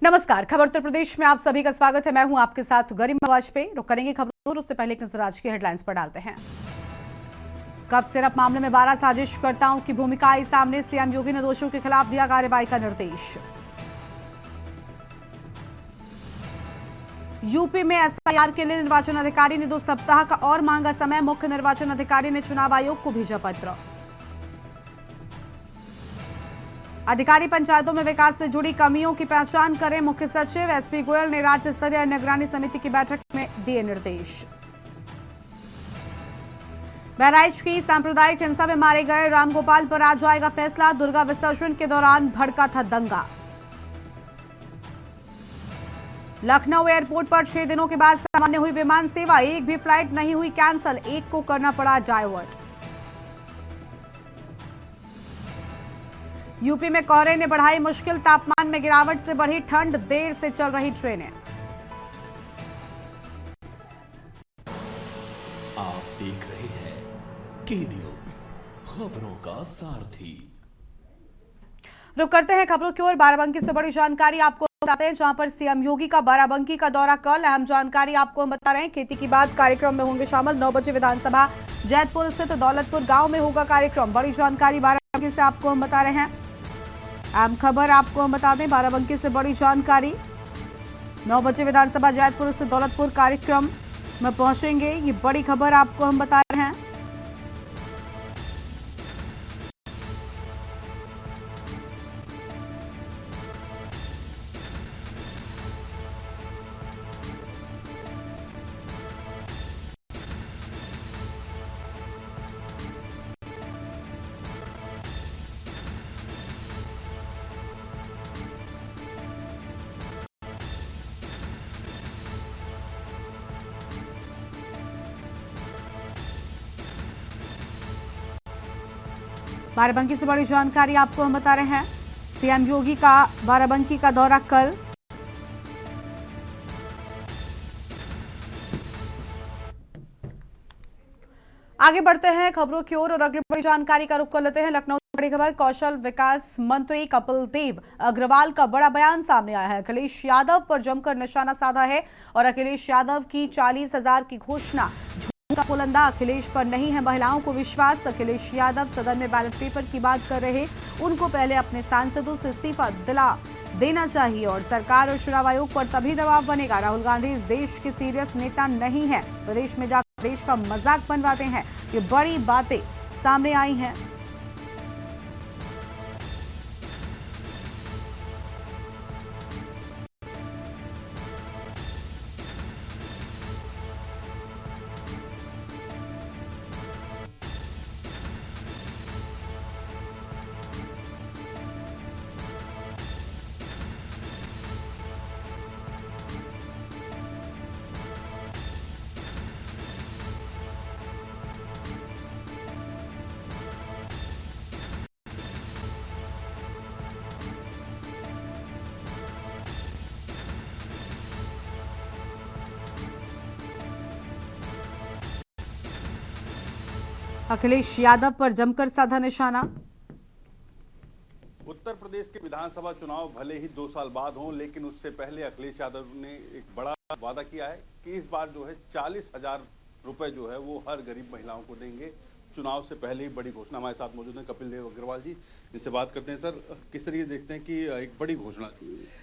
नमस्कार, खबर उत्तर प्रदेश में आप सभी का स्वागत है। मैं हूं आपके साथ गरिमा वाजपेयी। रुक करेंगे खबरों, उससे पहले एक नजर आज की हेडलाइंस पर डालते हैं। कप सिरप मामले में 12 साजिशकर्ताओं की भूमिका आई सामने। सीएम योगी ने दोषियों के खिलाफ दिया कार्रवाई का निर्देश। यूपी में एसआईआर के लिए निर्वाचन अधिकारी ने 2 सप्ताह का और मांगा समय। मुख्य निर्वाचन अधिकारी ने चुनाव आयोग को भेजा पत्र। अधिकारी पंचायतों में विकास से जुड़ी कमियों की पहचान करें। मुख्य सचिव एसपी गोयल ने राज्य स्तरीय निगरानी समिति की बैठक में दिए निर्देश। बहराइच की सांप्रदायिक हिंसा में मारे गए रामगोपाल पर आज आएगा फैसला। दुर्गा विसर्जन के दौरान भड़का था दंगा। लखनऊ एयरपोर्ट पर 6 दिनों के बाद सामान्य हुई विमान सेवा। एक भी फ्लाइट नहीं हुई कैंसिल, एक को करना पड़ा डायवर्ट। यूपी में कोहरे ने बढ़ाई मुश्किल। तापमान में गिरावट से बढ़ी ठंड। देर से चल रही ट्रेनें। आप देख रहे हैं के न्यूज, खबरों का सारथी। रुक करते हैं खबरों की ओर। बाराबंकी से बड़ी जानकारी आपको बताते हैं, जहां पर सीएम योगी का बाराबंकी का दौरा कल। अहम जानकारी आपको हम बता रहे हैं। खेती की बात कार्यक्रम में होंगे शामिल। 9 बजे विधानसभा जैतपुर स्थित दौलतपुर गांव में होगा कार्यक्रम। बड़ी जानकारी बाराबंकी से आपको हम बता रहे हैं। अहम खबर आपको हम बता दें, बाराबंकी से बड़ी जानकारी। 9 बजे विधानसभा जैतपुर स्थित दौलतपुर कार्यक्रम में पहुंचेंगे। ये बड़ी खबर आपको हम बता रहे हैं। बाराबंकी से बड़ी जानकारी आपको हम बता रहे हैं। सीएम योगी का बाराबंकी का दौरा कल। आगे बढ़ते हैं खबरों की ओर और अगली बड़ी जानकारी का रुख कर लेते हैं। लखनऊ से बड़ी खबर, कौशल विकास मंत्री कपिल देव अग्रवाल का बड़ा बयान सामने आया है। अखिलेश यादव पर जमकर निशाना साधा है और अखिलेश यादव की 40,000 की घोषणा का पुलंदा। अखिलेश पर नहीं है महिलाओं को विश्वास। अखिलेश यादव सदन में बैलेट पेपर की बात कर रहे। उनको पहले अपने सांसदों से इस्तीफा दिला देना चाहिए और सरकार और चुनाव आयोग पर तभी दबाव बनेगा। राहुल गांधी इस देश के सीरियस नेता नहीं है, प्रदेश में जाकर देश का मजाक बनवाते हैं। ये बड़ी बातें सामने आई हैं। अखिलेश यादव पर जमकर साधा निशाना। उत्तर प्रदेश के विधानसभा चुनाव भले ही 2 साल बाद हों, लेकिन उससे पहले अखिलेश यादव ने एक बड़ा वादा किया है कि इस बार जो है 40,000 रुपए जो है वो हर गरीब महिलाओं को देंगे। चुनाव से पहले ही बड़ी घोषणा। हमारे साथ मौजूद हैं कपिल देव अग्रवाल जी, इनसे बात करते हैं। सर, किस तरीके से देखते हैं कि एक बड़ी घोषणा?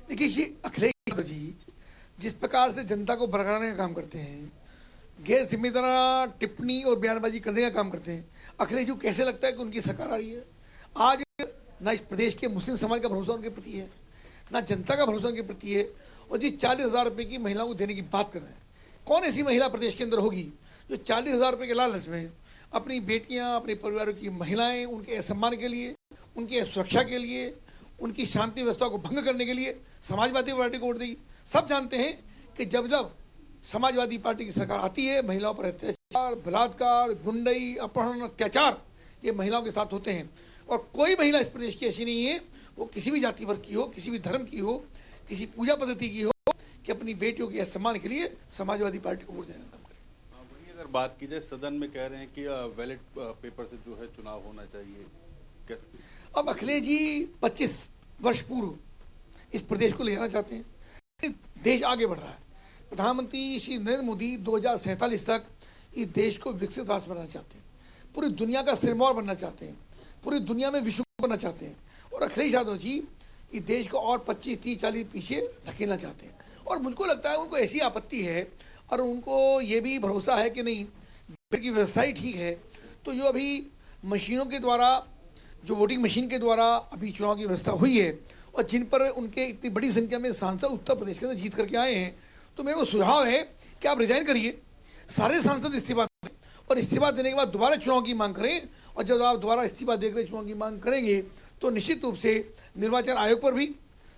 देखिए, ये अखिलेश यादव जी जिस प्रकार से जनता को भड़काने का काम करते हैं, गैर जिम्मेदार टिप्पणी और बयानबाजी करने का काम करते हैं, अखिलेश जी कैसे लगता है कि उनकी सरकार आ रही है। आज ना इस प्रदेश के मुस्लिम समाज का भरोसा उनके प्रति है, ना जनता का भरोसा उनके प्रति है। और जिस 40,000 रुपये की महिलाओं को देने की बात कर रहे हैं, कौन ऐसी महिला प्रदेश के अंदर होगी जो 40,000 रुपये के लालच में अपनी बेटियां, अपने परिवारों की महिलाएं, उनके सम्मान के लिए, उनके सुरक्षा के लिए, उनकी शांति व्यवस्था को भंग करने के लिए समाजवादी पार्टी को वोट देगी। सब जानते हैं कि जब जब समाजवादी पार्टी की सरकार आती है, महिलाओं पर अत्याचार, बलात्कार, गुंडई, अपहरण, अत्याचार ये महिलाओं के साथ होते हैं। और कोई महिला इस प्रदेश की ऐसी नहीं है, वो किसी भी जाति वर्ग की हो, किसी भी धर्म की हो, किसी पूजा पद्धति की हो, कि अपनी बेटियों के सम्मान के लिए समाजवादी पार्टी को वोट देने का काम करे। वही अगर बात की जाए, सदन में कह रहे हैं कि बैलेट पेपर से जो है चुनाव होना चाहिए। अब अखिलेश जी 25 वर्ष पूर्व इस प्रदेश को ले जाना चाहते हैं। देश आगे बढ़ रहा है। प्रधानमंत्री श्री नरेंद्र मोदी 2047 तक इस देश को विकसित राष्ट्र बनाना चाहते हैं, पूरी दुनिया का सिरमौर बनना चाहते हैं, पूरी दुनिया में विश्व बनना चाहते हैं। और अखिलेश यादव जी इस देश को और 25, 30, 40 पीछे धकेलना चाहते हैं। और मुझको लगता है उनको ऐसी आपत्ति है और उनको ये भी भरोसा है कि नहीं की व्यवस्था ही ठीक है, तो जो अभी मशीनों के द्वारा, जो वोटिंग मशीन के द्वारा अभी चुनाव की व्यवस्था हुई है और जिन पर उनके इतनी बड़ी संख्या में सांसद उत्तर प्रदेश के अंदर जीत करके आए हैं, तो मेरे को सुझाव है कि आप रिजाइन करिए, सारे सांसद इस्तीफा दें और इस्तीफा देने के बाद दोबारा चुनाव की मांग करें। और जब आप दोबारा इस्तीफा देकर चुनाव की मांग करेंगे तो निश्चित रूप से निर्वाचन आयोग पर भी,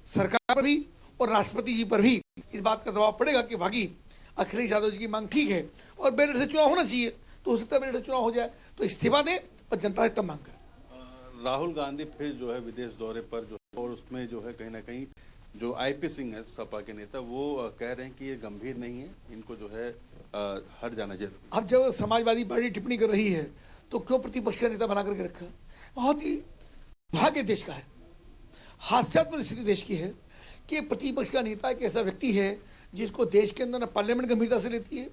सरकार पर भी और राष्ट्रपति जी पर भी इस बात का दबाव पड़ेगा कि वाकई अखिलेश यादव जी की मांग ठीक है और बेलट से चुनाव होना चाहिए। तो हो सकता है बेलट से चुनाव हो जाए, तो इस्तीफा दें और जनता से तब मांग करें। राहुल गांधी फिर जो है विदेश दौरे पर जो, और उसमें जो है कहीं ना कहीं जो आईपी सिंह है सपा के नेता, वो कह रहे हैं कि ये गंभीर नहीं है, इनको जो है हट जाना जरूरी। अब जब समाजवादी पार्टी टिप्पणी कर रही है तो क्यों प्रतिपक्ष का नेता बना करके रखा? बहुत ही भाग्य देश का है, हास्यास्पद स्थिति देश की है कि प्रतिपक्ष का नेता एक ऐसा व्यक्ति है जिसको देश के अंदर ना पार्लियामेंट गंभीरता से लेती है,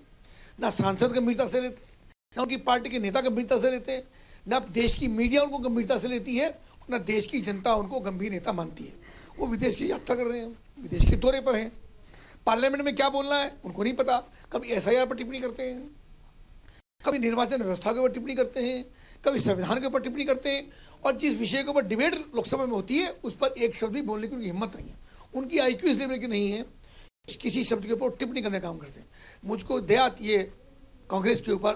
ना सांसद गंभीरता से लेते हैं, ना उनकी पार्टी के नेता गंभीरता से लेते हैं, ना देश की मीडिया उनको गंभीरता से लेती है, ना देश की जनता उनको गंभीर नेता मानती है। वो विदेश की यात्रा कर रहे हैं, विदेश के दौरे पर हैं, पार्लियामेंट में क्या बोलना है उनको नहीं पता। कभी एसआईआर पर टिप्पणी करते हैं, कभी निर्वाचन व्यवस्था के ऊपर टिप्पणी करते हैं, कभी संविधान के ऊपर टिप्पणी करते हैं, और जिस विषय के ऊपर डिबेट लोकसभा में होती है उस पर एक शब्द भी बोलने की उनकी हिम्मत नहीं है। उनकी आईक्यू इस लेवल की नहीं है, किसी शब्द के ऊपर टिप्पणी करने का काम करते हैं। मुझको दया आती है कांग्रेस के ऊपर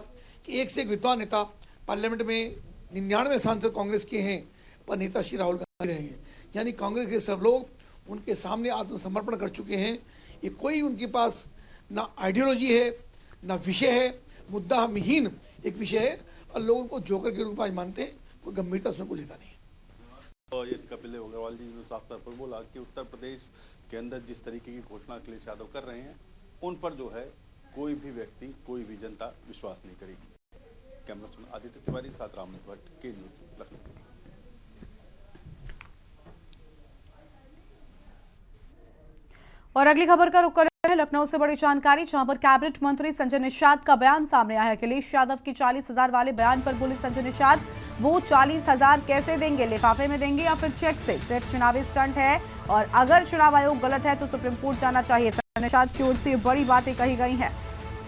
कि एक से एक विद्वान नेता पार्लियामेंट में 99 सांसद कांग्रेस के हैं, पर नेता श्री राहुल गांधी रहे हैं। यानी कांग्रेस के सब लोग उनके सामने आत्मसमर्पण कर चुके हैं। ये कोई उनके पास ना आइडियोलॉजी है, ना विषय है, मुद्दा विहीन एक विषय है, और लोग उनको जोकर के रूप में मानते हैं, कोई गंभीरता उसमें कोई लेता नहीं है। और ये कपिल अग्रवाल जी ने साफ तौर पर बोला कि उत्तर प्रदेश के अंदर जिस तरीके की घोषणा अखिलेश यादव कर रहे हैं उन पर जो है कोई भी व्यक्ति, कोई भी जनता विश्वास नहीं करेगी। कैमरा पर्सन आदित्य तिवारी साथ राम भट्ट, के न्यूज, लखनऊ। और अगली खबर का रुख कर रहे हैं लखनऊ से बड़ी जानकारी, जहां पर कैबिनेट मंत्री संजय निषाद का बयान सामने आया है। अखिलेश यादव की 40,000 वाले बयान पर बोले संजय निषाद, वो 40,000 कैसे देंगे, लिफाफे में देंगे या फिर चेक से? सिर्फ चुनावी स्टंट है और अगर चुनाव आयोग गलत है तो सुप्रीम कोर्ट जाना चाहिए। संजय निषाद की ओर से बड़ी बातें कही गई हैं।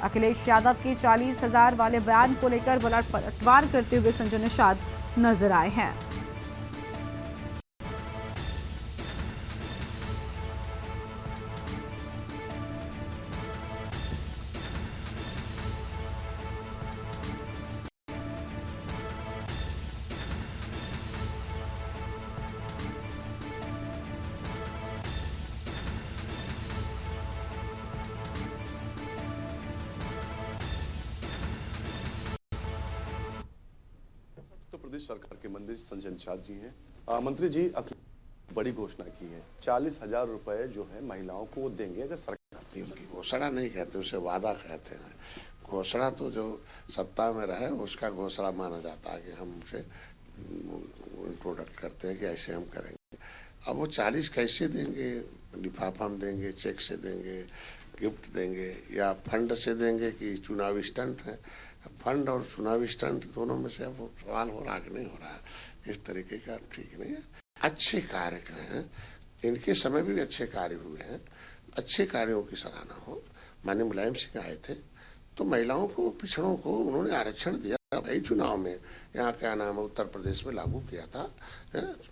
अखिलेश यादव के 40,000 वाले बयान को लेकर पलटवार करते हुए संजय निषाद नजर आए हैं। उत्तर प्रदेश सरकार के मंत्री संजय निषाद जी हैं। मंत्री जी, बड़ी घोषणा की है, 40,000 रुपए जो है महिलाओं को देंगे अगर सरकार। उनकी घोषणा नहीं कहते, उसे वादा कहते हैं। घोषणा तो जो सत्ता में रहे उसका घोषणा माना जाता है कि हम उसे इंट्रोडक्ट करते हैं कि ऐसे हम करेंगे। अब वो 40 कैसे देंगे? लिफाफा में देंगे, चेक से देंगे, गिफ्ट देंगे या फंड से देंगे कि चुनावी स्टंट है? फंड और चुनावी स्टंट दोनों में से अब सवाल हो रहा कि नहीं हो रहा है, इस तरीके का ठीक नहीं है। अच्छे कार्य हैं, इनके समय भी अच्छे कार्य हुए हैं, अच्छे कार्यों की सराहना हो। माननीय मुलायम सिंह आए थे तो महिलाओं को, पिछड़ों को उन्होंने आरक्षण दिया भाई। चुनाव में यहाँ क्या नाम है उत्तर प्रदेश में लागू किया था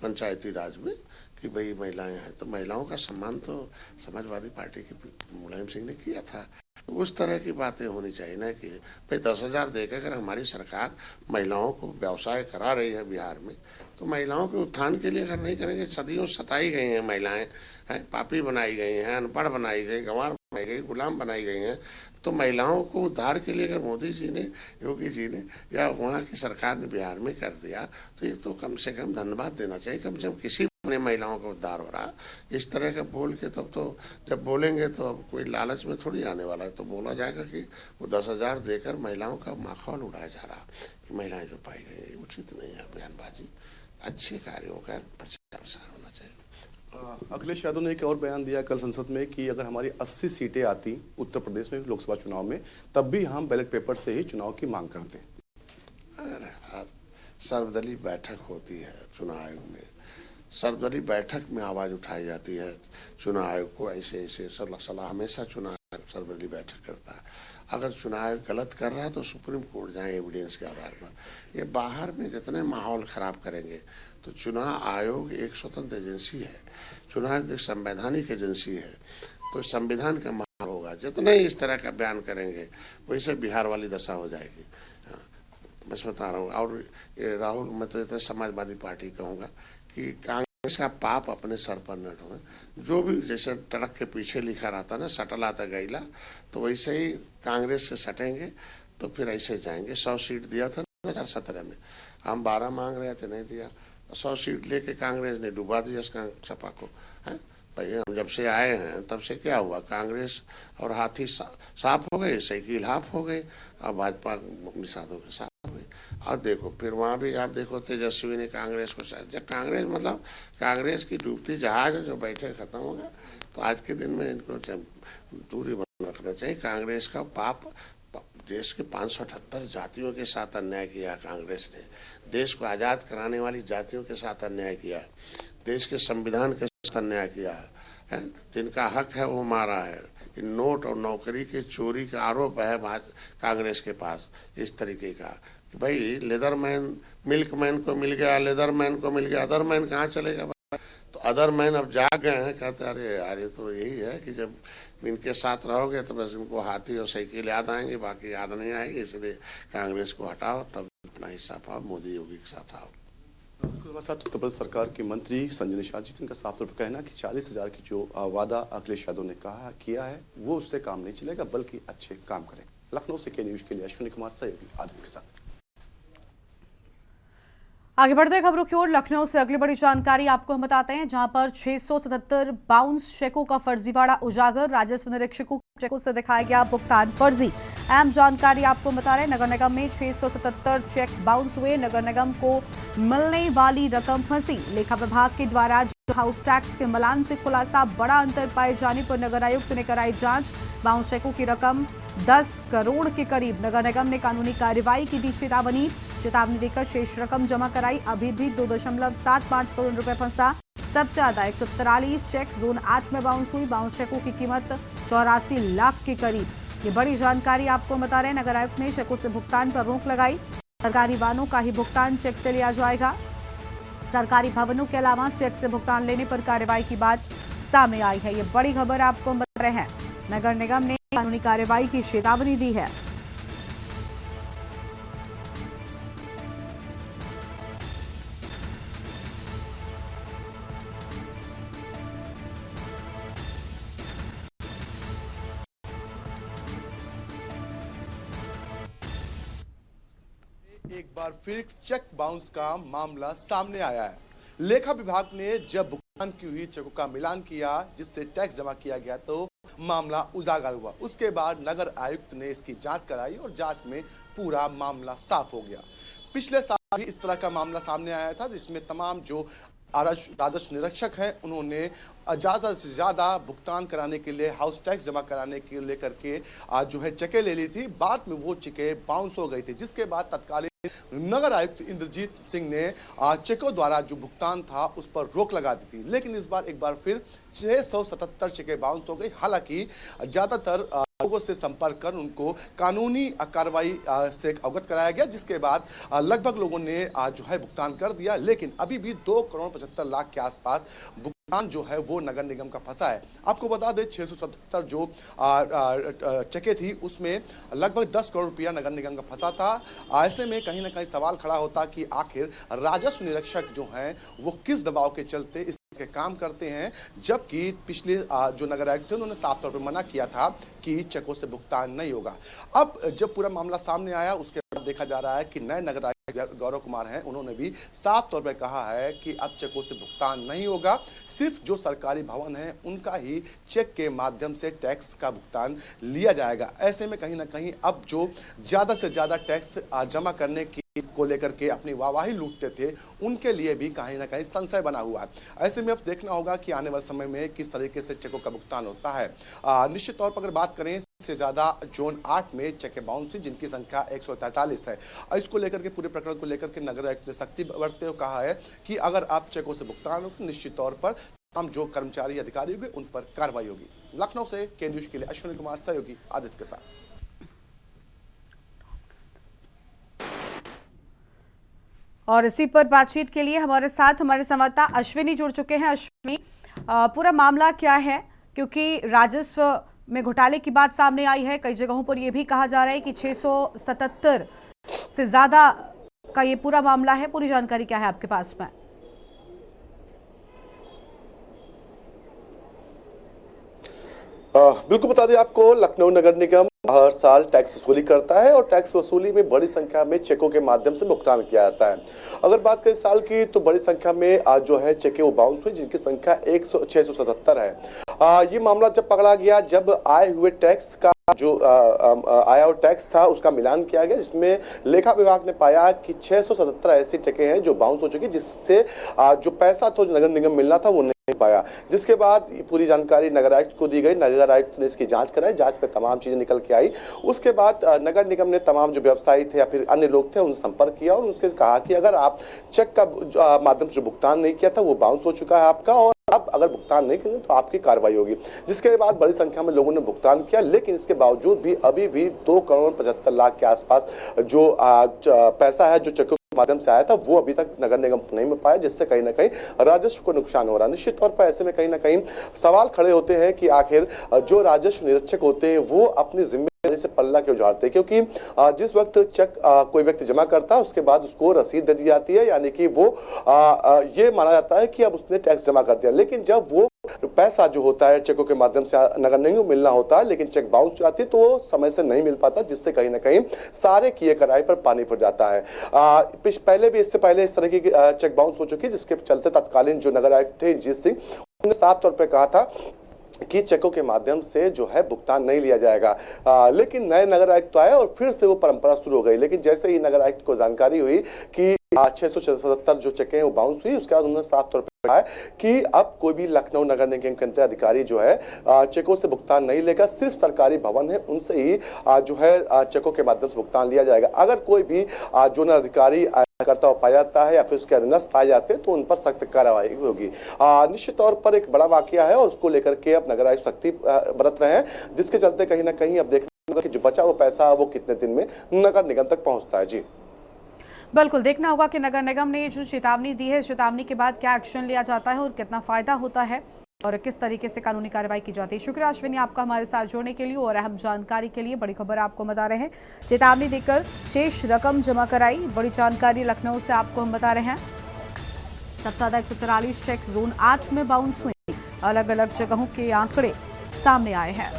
पंचायती राज में कि भाई महिलाएं हैं, तो महिलाओं का सम्मान तो समाजवादी पार्टी के मुलायम सिंह ने किया था। तो उस तरह की बातें होनी चाहिए ना कि भाई 10,000 देकर अगर हमारी सरकार महिलाओं को व्यवसाय करा रही है बिहार में, तो महिलाओं के उत्थान के लिए अगर नहीं करेंगे, सदियों सताई गई हैं महिलाएं, हैं पापी बनाई गई हैं, अनपढ़ बनाई गई, गंवार बनाई गई, गुलाम बनाई गई हैं, तो महिलाओं को उद्धार के लिए अगर मोदी जी ने, योगी जी ने या वहाँ की सरकार ने बिहार में कर दिया, तो ये तो कम से कम धन्यवाद देना चाहिए। कम से कम किसी ने महिलाओं का उद्धार हो रहा। इस तरह का बोल के तब तो जब बोलेंगे तो अब कोई लालच में थोड़ी आने वाला है, तो बोला जाएगा कि वो 10,000 देकर महिलाओं का माखौल उड़ाया जा रहा कि महिलाएं जो पाई गई, उचित नहीं है बयानबाजी। अच्छे कार्यों का प्रचार प्रसार होना चाहिए। अखिलेश यादव ने एक और बयान दिया कल संसद में कि अगर हमारी 80 सीटें आती उत्तर प्रदेश में लोकसभा चुनाव में, तब भी हम बैलेट पेपर से ही चुनाव की मांग करते। अरे आप, सर्वदलीय बैठक होती है चुनाव आयोग में, सर्वदलीय बैठक में आवाज उठाई जाती है चुनाव आयोग को, ऐसे ऐसे सलाह हमेशा चुनाव सर्वदलीय बैठक करता है। अगर चुनाव आयोग गलत कर रहा है तो सुप्रीम कोर्ट जाए एविडेंस के आधार पर। ये बाहर में जितने माहौल खराब करेंगे, तो चुनाव आयोग एक स्वतंत्र एजेंसी है, चुनाव आयोग एक संवैधानिक एजेंसी है, तो संविधान का माहौल होगा। जितने इस तरह का बयान करेंगे वैसे बिहार वाली दशा हो जाएगी। बस बता रहा हूँ। और ये राहुल, मैं तो इतना समाजवादी पार्टी कहूँगा कि कांग्रेस का पाप अपने सर पर न ढोए। जो भी जैसे ट्रक के पीछे लिखा रहता ना, सटलाता गैला, तो वैसे ही कांग्रेस से सटेंगे तो फिर ऐसे जाएंगे। 100 सीट दिया था 2017 में, हम 12 मांग रहे थे, नहीं दिया। 100 सीट लेके कांग्रेस ने डुबा दिया सपा को, है भाई। हम जब से आए हैं तब से क्या हुआ, कांग्रेस और हाथी साफ हो गए, साइकिल हाफ हो गए, और भाजपा निषादों के साथ हो गई। और देखो फिर वहाँ भी आप देखो, तेजस्वी ने कांग्रेस को, जब कांग्रेस मतलब कांग्रेस की डूबती जहाज जो बैठे खत्म हो गया, तो आज के दिन में इनको दूरी बना रखना चाहिए। कांग्रेस का पाप, देश के 578 जातियों के साथ अन्याय किया कांग्रेस ने, देश को आज़ाद कराने वाली जातियों के साथ अन्याय किया, देश के संविधान के साथ अन्याय किया है। जिनका हक है वो मारा है। नोट और नौकरी के चोरी का आरोप है कांग्रेस के पास, इस तरीके का कि भाई लेदरमैन, मिल्कमैन को मिल गया, लेदरमैन को मिल गया, अदरमैन कहाँ चलेगा। तो अदरमैन अब जाग गए हैं, कहते अरे यार ये तो यही है कि जब इनके साथ रहोगे तो बस इनको हाथी और साइकिल याद आएंगे, बाकी याद नहीं आएगी। इसलिए कांग्रेस को हटाओ, तब अपना हिस्सा पाओ, मोदी योगी के साथ आओ। साथ उत्तर प्रदेश सरकार के मंत्री संजय निषाद जी, जिनका साफ तौर पर कहना कि 40,000 की जो वादा अखिलेश यादव ने किया है वो उससे काम नहीं चलेगा, बल्कि अच्छे काम करें। लखनऊ से के न्यूज के लिए अश्विनी कुमार, सहयोगी आदित्य के साथ। आगे बढ़ते खबरों की ओर। लखनऊ से अगली बड़ी जानकारी आपको हम बताते हैं, जहां पर 677 बाउंस चेकों का फर्जीवाड़ा उजागर। राजस्व निरीक्षकों के चेकों से दिखाया गया भुगतान फर्जी। अहम जानकारी आपको बता रहे हैं, नगर निगम में 677 चेक बाउंस हुए, नगर निगम को मिलने वाली रकम फंसी। लेखा विभाग के द्वारा हाउस टैक्स के मिलान से खुलासा, बड़ा अंतर पाए जाने पर नगर आयुक्त ने कराई जांच। बाउंस चेकों की रकम 10 करोड़ के करीब। नगर निगम ने कानूनी कार्रवाई की दी चेतावनी देकर शेष रकम जमा कराई। अभी भी 2.75 करोड़ रुपए फंसा। सबसे ज्यादा 143 चेक जोन 8 में बाउंस हुई। बाउंस चेकों की कीमत 84 लाख के करीब। ये बड़ी जानकारी आपको बता रहे हैं। नगर आयुक्त ने चेकों से भुगतान पर रोक लगाई। सरकारी वाहनों का ही भुगतान चेक से लिया जाएगा। सरकारी भवनों के अलावा चेक से भुगतान लेने पर कार्रवाई की बात सामने आई है। ये बड़ी खबर आपको बता रहे हैं। नगर निगम ने कानूनी कार्रवाई की चेतावनी दी है। एक बार फिर चेक बाउंस का मामला सामने आया है। लेखा विभाग ने जब भुगतान की हुई चेकों का मिलान किया, जिससे टैक्स जमा किया गया, तो मामला उजागर हुआ। उसके बाद नगर आयुक्त ने इसकी जांच कराई और जांच में पूरा मामला साफ हो गया। पिछले साल भी इस तरह का मामला सामने आया था, जिसमें तमाम जो राजस्व निरीक्षक हैं, उन्होंने ज़्यादा से ज़्यादा भुगतान कराने के लिए, हाउस टैक्स जमा कराने के लेकर के जो है चेकें ले ली थी। बाद में वो चेकें बाउंस हो गई थी, जिसके बाद तत्कालीन नगर आयुक्त इंद्रजीत सिंह ने चेकों द्वारा जो भुगतान था उस पर रोक लगा दी थी। लेकिन इस बार एक बार फिर 677 चेकें बाउंस हो गई। हालांकि ज्यादातर लोगों से संपर्क कर उनको कानूनी कार्रवाई से अवगत कराया गया, जिसके बाद लगभग लोगों ने जो है भुगतान कर दिया। लेकिन अभी भी 2 करोड़ 75 लाख के आसपास भुगतान जो है वो नगर निगम का फंसा है। आपको बता दें 677 जो चेकें थी उसमें लगभग 10 करोड़ रुपया नगर निगम का फंसा था। ऐसे में कहीं ना कहीं सवाल खड़ा होता कि आखिर राजस्व निरीक्षक जो हैं वो किस दबाव के चलते इस के काम करते हैं, जबकि पिछले जो नगर आयुक्त थे उन्होंने साफ तौर पर मना किया था कि चेकों से भुगतान नहीं होगा। अब जब पूरा मामला सामने आया उसके बाद देखा जा रहा है कि नए नगर आयुक्त गौरव कुमार हैं, उन्होंने भी साफ तौर पर कहा है कि अब चेकों से भुगतान नहीं होगा, सिर्फ जो सरकारी भवन है उनका ही चेक के माध्यम से टैक्स का भुगतान लिया जाएगा। ऐसे में कहीं ना कहीं अब जो ज्यादा से ज्यादा टैक्स जमा करने की को लेकर के अपनी वाहवाही लूटते थे, उनके लिए भी कहीं ना कहीं संशय बना हुआ है। ऐसे में अब देखना होगा कि आने वाले समय में किस तरीके से चेकों का भुगतान होता है। निश्चित तौर पर अगर बात करें से ज्यादा जोन 8 में चेक बाउंस हुई, जिनकी संख्या 143 है। इसको लेकर के पूरे प्रकरण को लेकर के नगर आयुक्त ने सख्ती बरतते हुए कहा है कि अगर आप चेकों से भुगतान हो तो निश्चित तौर पर तमाम जो कर्मचारी अधिकारी होंगे उन पर कार्रवाई होगी। लखनऊ से के न्यूज के लिए अश्विनी कुमार सहयोगी आदित्य के साथ। और इसी पर बातचीत के लिए हमारे साथ हमारे संवाददाता अश्विनी जुड़ चुके हैं। अश्विनी, पूरा मामला क्या है, क्योंकि राजस्व में घोटाले की बात सामने आई है। कई जगहों पर यह भी कहा जा रहा है कि 677 से ज्यादा का ये पूरा मामला है। पूरी जानकारी क्या है आपके पास में? बिल्कुल बता दें आपको, लखनऊ नगर निगम हर साल टैक्स वसूली करता है और टैक्स वसूली में बड़ी संख्या में चेकों के माध्यम से भुगतान किया जाता है। अगर बात करें साल की तो बड़ी संख्या में आज जो है चेकें वो बाउंस हुई, जिनकी संख्या 677 है। ये मामला जब पकड़ा गया जब आए हुए टैक्स का जो आया हुआ टैक्स था उसका मिलान किया गया, जिसमें लेखा विभाग ने पाया कि 677 ऐसी चेकें हैं जो बाउंस हो चुकी, जिससे जो पैसा तो नगर निगम मिलना था वो नहीं पाया। जिसके बाद पूरी जानकारी नगर आयुक्त को दी गई। नगर आयुक्त ने इसकी जांच कराई, जांच में तमाम चीजें निकल के आई। उसके बाद नगर निगम ने तमाम जो व्यवसायी थे या फिर अन्य लोग थे उनसे संपर्क किया और उनसे कहा कि अगर आप चेक का माध्यम से भुगतान नहीं किया था वो बाउंस हो चुका है आपका, और आप अगर भुगतान नहीं करेंगे तो आपकी कार्रवाई होगी। जिसके बाद बड़ी संख्या में लोगों ने भुगतान किया, लेकिन इसके बावजूद भी अभी भी 2 करोड़ 75 लाख के आसपास जो पैसा है जो चेकों माध्यम से आया था वो अभी तक नगर निगम नहीं मिल पाया, जिससे कहीं ना कहीं राजस्व को नुकसान हो रहा है। निश्चित तौर पर ऐसे में कहीं ना कहीं सवाल खड़े होते हैं कि आखिर जो राजस्व निरीक्षक होते हैं वो अपनी जिम्मेदारी से पल्ला क्यों झाड़ते हैं, क्योंकि जिस वक्त चेक कोई व्यक्ति जमा करता है उसके बाद उसको रसीद दे दी जाती है, यानी कि वो ये माना जाता है कि अब उसने टैक्स जमा कर दिया। लेकिन जब वो पैसा जो होता है चेकों के माध्यम से नगर निगम को मिलना होता है, लेकिन चेक बाउंस जाती है तो वो समय से नहीं मिल पाता, जिससे कहीं ना कहीं सारे किए कराए पर पानी फिर जाता है। पहले भी इससे पहले इस तरह की चेक बाउंस हो चुकी, जिसके चलते तत्कालीन जो नगर आयुक्त थे जीत सिंह, उन्होंने साफ तौर पर कहा था कि चेकों के माध्यम से जो है भुगतान नहीं लिया जाएगा। लेकिन नए नगर आयुक्त आए और फिर से वो परंपरा शुरू हो गई। लेकिन जैसे ही नगर आयुक्त को जानकारी हुई कि 677 जो चेकें वो बाउंस हुई, उसके बाद उन्होंने साफ तौर पर कहा कि अब कोई भी लखनऊ नगर निगम के अधिकारी जो है चेकों से भुगतान नहीं लेगा, सिर्फ सरकारी भवन है उनसे ही जो है चेकों के माध्यम से भुगतान लिया जाएगा। अगर कोई भी जोनल अधिकारी करता हुआ पाया जाता है या फिर उसके अधीनस्थ पाए जाते हैं तो उन पर सख्त कार्रवाई होगी। निश्चित तौर पर एक बड़ा वाकया है और उसको लेकर के अब नगर आयुक्त सख्ती बरत रहे हैं, जिसके चलते कहीं ना कहीं अब देखना होगा कि जो बचा हुआ पैसा वो कितने दिन में नगर निगम तक पहुंचता है। जी बिल्कुल, देखना होगा कि नगर निगम ने जो चेतावनी दी है, चेतावनी के बाद क्या एक्शन लिया जाता है और कितना फायदा होता है और किस तरीके से कानूनी कार्रवाई की जाती है। शुक्रिया अश्विनी आपका हमारे साथ जुड़ने के लिए और अहम जानकारी के लिए। बड़ी खबर आपको बता रहे हैं, चेतावनी देकर शेष रकम जमा कराई। बड़ी जानकारी लखनऊ से आपको हम बता रहे हैं। सबसे ज्यादा 143 चेक जोन 8 में बाउंस हुए। अलग अलग जगहों के आंकड़े सामने आए हैं।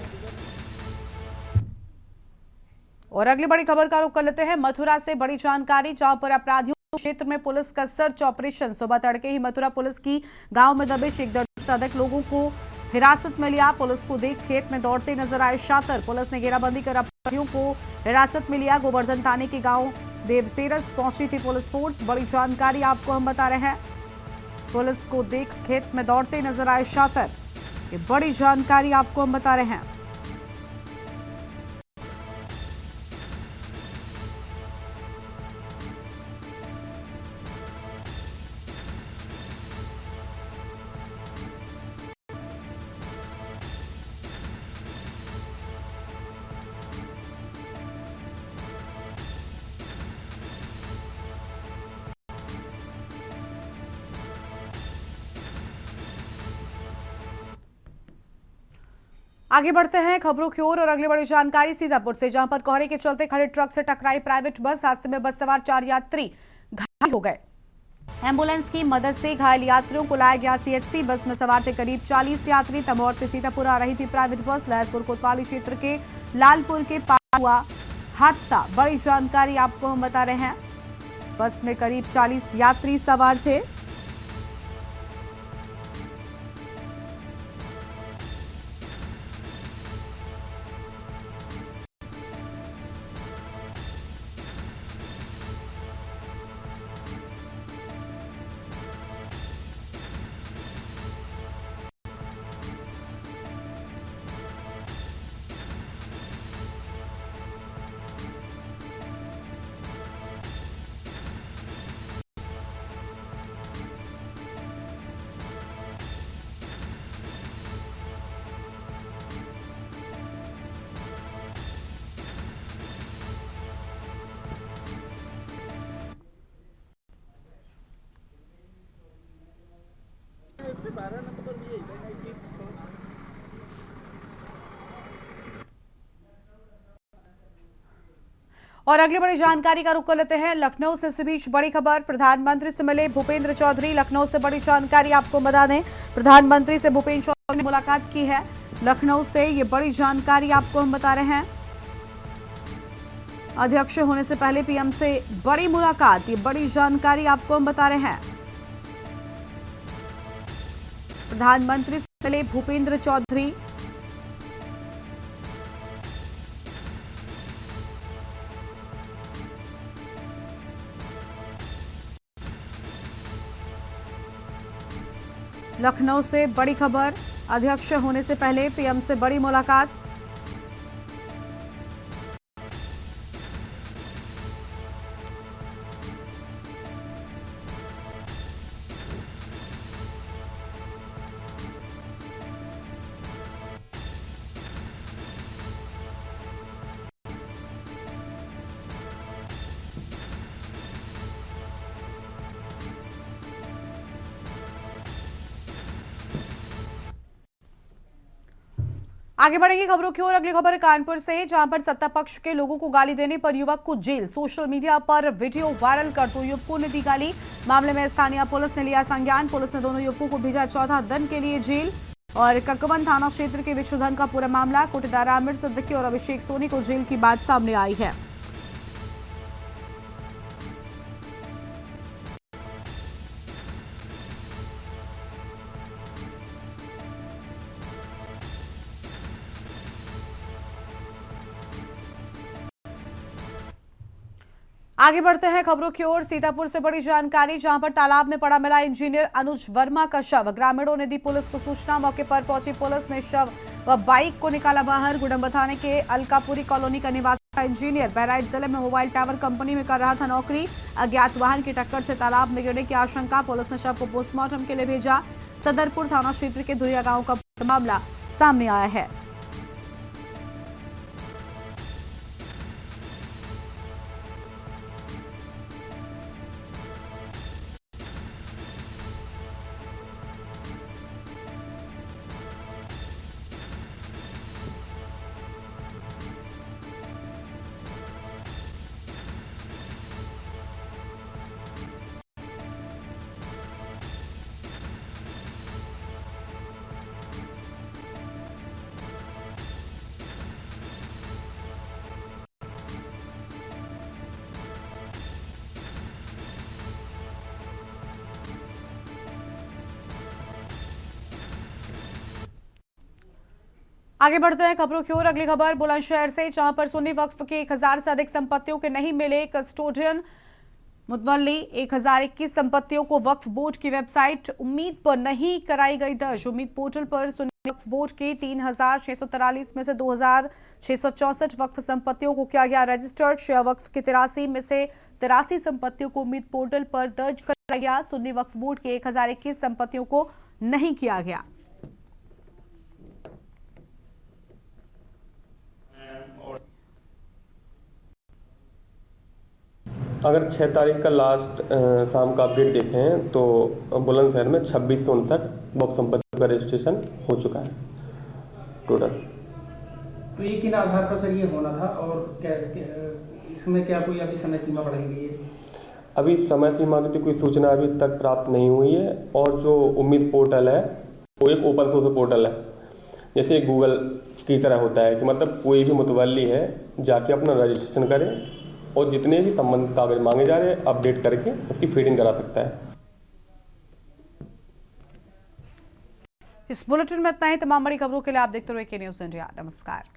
और अगली बड़ी खबर का रुख कर लेते हैं मथुरा से। बड़ी जानकारी, जहां पर अपराधियों क्षेत्र में पुलिस का सर्च ऑपरेशन। सुबह तड़के ही मथुरा पुलिस की गांव में दबिश, 1 दर्जन से अधिक लोगों को हिरासत में लिया। पुलिस को देख खेत में दौड़ते नजर आए शातिर। पुलिस ने घेराबंदी कर अपराधियों को हिरासत में लिया। गोवर्धन थाने के गांव देवसेरस पहुंची थी पुलिस फोर्स। बड़ी जानकारी आपको हम बता रहे हैं। पुलिस को देख खेत में दौड़ते नजर आए शातिर। ये बड़ी जानकारी आपको हम बता रहे हैं। आगे बढ़ते हैं खबरों की ओर और अगली बड़ी जानकारी सीतापुर से, जहां पर कोहरे के चलते खड़े ट्रक से टकराई प्राइवेट बस। हादसे में बस सवार 4 यात्री घायल हो गए। एम्बुलेंस की मदद से घायल यात्रियों को लाया गया सीएचसी। बस में सवार थे करीब 40 यात्री। तमौर से सीतापुर आ रही थी प्राइवेट बस। लहरपुर कोतवाली क्षेत्र के लालपुर के पास हुआ हादसा। बड़ी जानकारी आपको हम बता रहे हैं। बस में करीब 40 यात्री सवार थे। और अगली बड़ी जानकारी का रुख कर लेते हैं लखनऊ से। इस बीच बड़ी खबर, प्रधानमंत्री से मिले भूपेंद्र चौधरी। लखनऊ से बड़ी जानकारी आपको बता दें, प्रधानमंत्री से भूपेंद्र चौधरी ने मुलाकात की है। लखनऊ से ये बड़ी जानकारी आपको हम बता रहे हैं। अध्यक्ष होने से पहले पीएम से बड़ी मुलाकात, ये बड़ी जानकारी आपको हम बता रहे हैं। प्रधानमंत्री से मिले भूपेंद्र चौधरी। लखनऊ से बड़ी खबर, अध्यक्ष होने से पहले पीएम से बड़ी मुलाकात। आगे बढ़ेंगे खबरों की ओर। अगली खबर कानपुर से है, जहां पर सत्ता पक्ष के लोगों को गाली देने पर युवक को जेल। सोशल मीडिया पर वीडियो वायरल कर 2 युवकों ने दी गाली। मामले में स्थानीय पुलिस ने लिया संज्ञान। पुलिस ने दोनों युवकों को भेजा 14 दिन के लिए जेल। और ककवन थाना क्षेत्र के विष्णुधन का पूरा मामला, कोटेदार आमिर सिद्दीकी और अभिषेक सोनी को जेल की बात सामने आई है। आगे बढ़ते हैं खबरों की ओर। सीतापुर से बड़ी जानकारी, जहां पर तालाब में पड़ा मिला इंजीनियर अनुज वर्मा का शव। ग्रामीणों ने दी पुलिस को सूचना। मौके पर पहुंची पुलिस ने शव व बाइक को निकाला बाहर। गुडम्बा थाने के अलकापुरी कॉलोनी का निवासी इंजीनियर बहराइच जिले में मोबाइल टावर कंपनी में कर रहा था नौकरी। अज्ञात वाहन की टक्कर से तालाब में गिरने की आशंका। पुलिस ने शव को पोस्टमार्टम के लिए भेजा। सदरपुर थाना क्षेत्र के धुरिया गांव का मामला सामने आया है। आगे बढ़ते हैं खबरों की ओर। अगली खबर बुलंदशहर से, जहां पर सुन्नी वक्फ के 1000 से अधिक संपत्तियों के नहीं मिले कस्टोडियन। मुतवल्ली 1021 संपत्तियों को वक्फ बोर्ड की वेबसाइट उम्मीद पर नहीं कराई गई दर्ज। उम्मीद पोर्टल पर सुन्नी वक्फ बोर्ड के 3643 में से 2664 वक्फ संपत्तियों को किया गया रजिस्टर्ड। शिया वक्फ के 83 में से 83 संपत्तियों को उम्मीद पोर्टल पर दर्ज कराया गया। सुन्नी वक्फ बोर्ड के 1021 संपत्तियों को नहीं किया गया। अगर 6 तारीख का लास्ट शाम का अपडेट देखें तो बुलंदशहर में 2659 वक्फ संपत्ति का रजिस्ट्रेशन हो चुका है टोटल। तो ये किन आधार पर सर ये होना था, और क्या इसमें क्या कोई अभी समय सीमा बढ़ाई गई है? अभी समय सीमा की तो कोई सूचना अभी तक प्राप्त नहीं हुई है। और जो उम्मीद पोर्टल है वो एक ओपन सोर्स पोर्टल है, जैसे गूगल की तरह होता है कि मतलब कोई भी मुतवल्ली है जाके अपना रजिस्ट्रेशन करे और जितने भी संबंधित कागज मांगे जा रहे हैं अपडेट करके उसकी फीडिंग करा सकता है। इस बुलेटिन में इतना ही। तमाम बड़ी खबरों के लिए आप देखते रहिए के न्यूज़ इंडिया। नमस्कार।